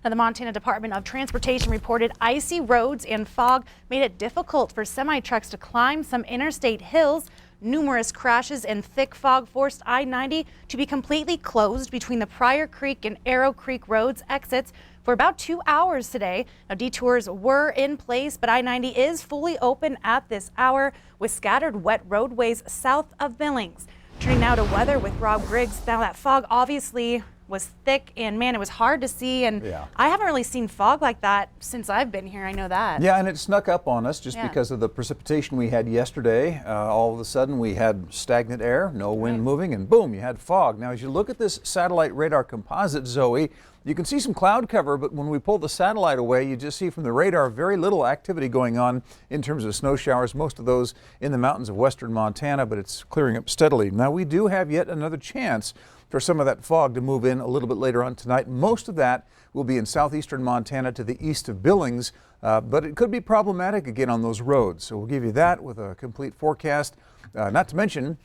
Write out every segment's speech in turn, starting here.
Now, the Montana Department of Transportation reported icy roads and fog made it difficult for semi-trucks to climb some interstate hills. Numerous crashes and thick fog forced I-90 to be completely closed between the Pryor Creek and Arrow Creek roads exits for about 2 hours today. Now, detours were in place, but I-90 is fully open at this hour with scattered wet roadways south of Billings. Turning now to weather with Rob Griggs. Now, that fog obviously was thick, and man, it was hard to see, and I haven't really seen fog like that since I've been here. I know that. Yeah, and it snuck up on us just because of the precipitation we had yesterday. All of a sudden we had stagnant air, no wind moving, and boom, you had fog. Now, as you look at this satellite radar composite, Zoe, you can see some cloud cover, but when we pull the satellite away, you just see from the radar very little activity going on in terms of snow showers, most of those in the mountains of western Montana, but it's clearing up steadily. Now, we do have yet another chance for some of that fog to move in a little bit later on tonight. Most of that will be in southeastern Montana to the east of Billings, but it could be problematic again on those roads. So we'll give you that with a complete forecast. Not to mention,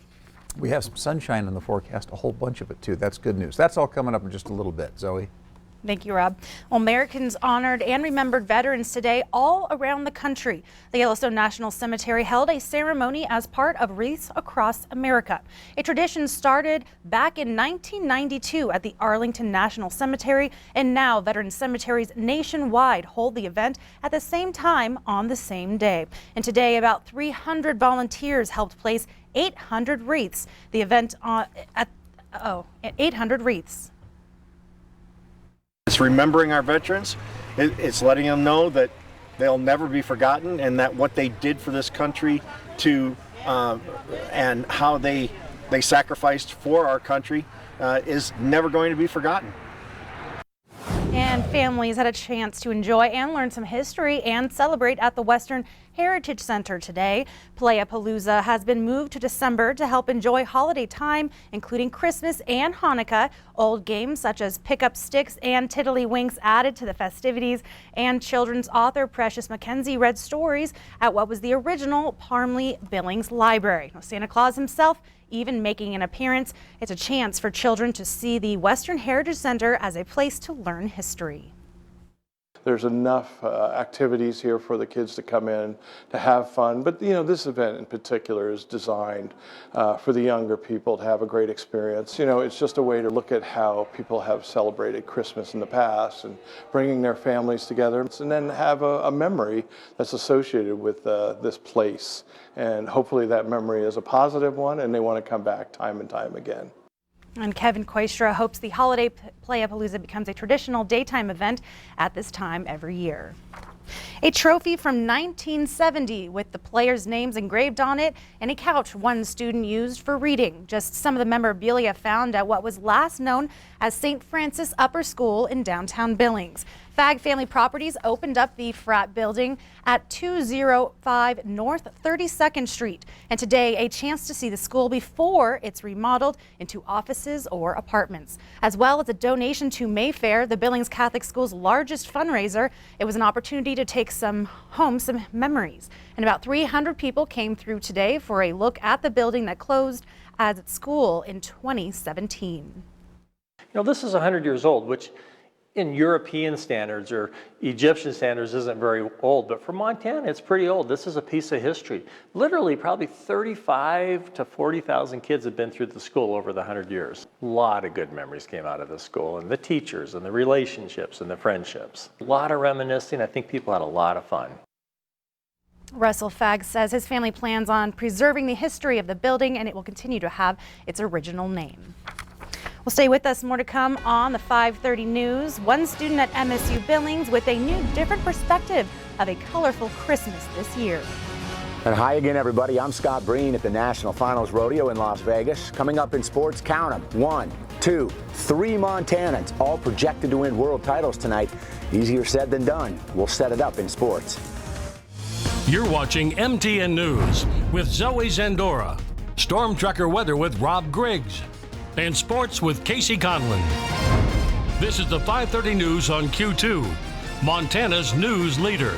we have some sunshine in the forecast, a whole bunch of it too. That's good news. That's all coming up in just a little bit. Zoe. Thank you, Rob. Well, Americans honored and remembered veterans today all around the country. The Yellowstone National Cemetery held a ceremony as part of Wreaths Across America. A tradition started back in 1992 at the Arlington National Cemetery, and now veteran cemeteries nationwide hold the event at the same time on the same day. And today, about 300 volunteers helped place 800 wreaths. The event at 800 wreaths. It's remembering our veterans. It's letting them know that they'll never be forgotten, and that what they did for this country and how they sacrificed for our country is never going to be forgotten. And families had a chance to enjoy and learn some history and celebrate at the Western Heritage Center today. Playapalooza has been moved to December to help enjoy holiday time, including Christmas and Hanukkah. Old games such as pick-up sticks and tiddlywinks added to the festivities, and children's author Precious Mackenzie read stories at what was the original Parmley Billings Library. Now, Santa Claus himself even making an appearance. It's a chance for children to see the Western Heritage Center as a place to learn history. There's enough activities here for the kids to come in to have fun, but this event in particular is designed for the younger people to have a great experience. It's just a way to look at how people have celebrated Christmas in the past and bringing their families together, and then have a memory that's associated with this place. And hopefully that memory is a positive one, and they want to come back time and time again. And Kevin Koistra hopes the holiday Playapalooza becomes a traditional daytime event at this time every year. A trophy from 1970 with the players' names engraved on it, and a couch one student used for reading. Just some of the memorabilia found at what was last known as St. Francis Upper School in downtown Billings. Fag Family Properties opened up the frat building at 205 North 32nd Street. And today, a chance to see the school before it's remodeled into offices or apartments. As well as a donation to Mayfair, the Billings Catholic School's largest fundraiser. It was an opportunity to take some memories. And about 300 people came through today for a look at the building that closed as its school in 2017. This is 100 years old, which in European standards or Egyptian standards isn't very old, but for Montana, it's pretty old. This is a piece of history. Literally, probably 35 to 40,000 kids have been through the school over the 100 years. A lot of good memories came out of the school, and the teachers and the relationships and the friendships. A lot of reminiscing. I think people had a lot of fun. Russell Fagg says his family plans on preserving the history of the building, and it will continue to have its original name. Well, stay with us. More to come on the 5:30 news. One student at MSU Billings with a new, different perspective of a colorful Christmas this year. And hi again, everybody. I'm Scott Breen at the National Finals Rodeo in Las Vegas. Coming up in sports, count them. 1, 2, 3 Montanans, all projected to win world titles tonight. Easier said than done. We'll set it up in sports. You're watching MTN News with Zoe Zandora. Storm tracker weather with Rob Griggs. And sports with Casey Conlon. This is the 5:30 news on Q2, Montana's news leader.